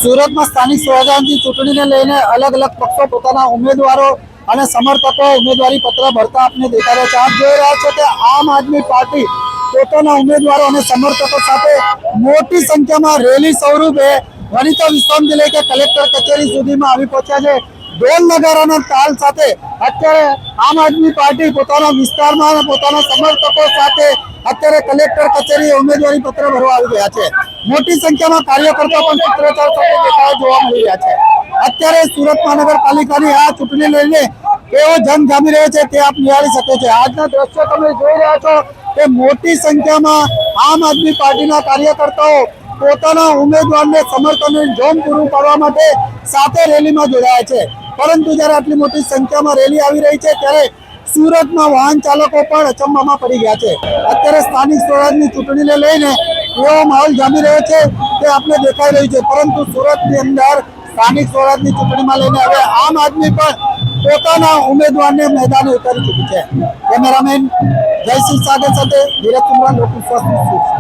સુરતમાં સ્થાનિક સ્વરાજ્યની ચૂંટણીને લઈને અલગ અલગ પક્ષો પોતાના ઉમેદવારો અને સમર્થકો ઉમેદવારી પત્ર ભરતા આપને દેખાડે છે। આપ જોઈ રહ્યા છો કે આમ આદમી પાર્ટી પોતાના ઉમેદવારો અને સમર્થકો સાથે મોટી સંખ્યામાં રેલી સ્વરૂપે વનિતા વિશ્રામથી લઈ કે કલેક્ટર કચેરી સુધીમાં આવી પહોંચ્યા છે। ઢોલ નગારાના તાલ સાથે અત્યારે આમ આદમી પાર્ટી પોતાના વિસ્તારમાં અને પોતાના સમર્થકો સાથે અત્યારે કલેક્ટર કચેરી ઉમેદવારી પત્ર ભરવા આવી ગયા છે। મોટી સંખ્યામાં કાર્યકર્તાઓ પણ સૂત્રોચ્ચાર સાથે દેખાવા જોવા મળી રહ્યા છે। અત્યારે સુરત મહાનગરપાલિકાની આ ચૂંટણી લઈને કેવો જંગ જામી રહ્યો છે તે આપ નિહાળી શકો છો। આજના દ્રશ્યો તમે જોઈ રહ્યા છો કે મોટી સંખ્યામાં આમ આદમી પાર્ટીના કાર્યકર્તાઓ પોતાના ઉમેદવારને સમર્થન જોમ પૂરું પાડવા માટે સાથે રેલીમાં જોડાયા છે। પરંતુ જ્યારે આટલી મોટી સંખ્યામાં રેલી આવી રહી છે ત્યારે સુરતમાં વાહન ચાલકો પણ અચંબામાં પડી ગયા છે। અત્યારે સ્થાનિક સ્વરાજની ચૂંટણીને લઈને એવો માહોલ જામી રહ્યો છે તે આપણે દેખાઈ રહ્યું છે। પરંતુ સુરતની અંદર સ્થાનિક સ્વરાજની ચૂંટણીમાં લઈને હવે આમ આદમી પણ પોતાના ઉમેદવારને મેદાને ઉતારી ચૂકી છે। કેમેરામેન જયસિંહ સાગર સાથે ધીરજ ચુમરા, લોકવિશ્વાસ ન્યૂઝ।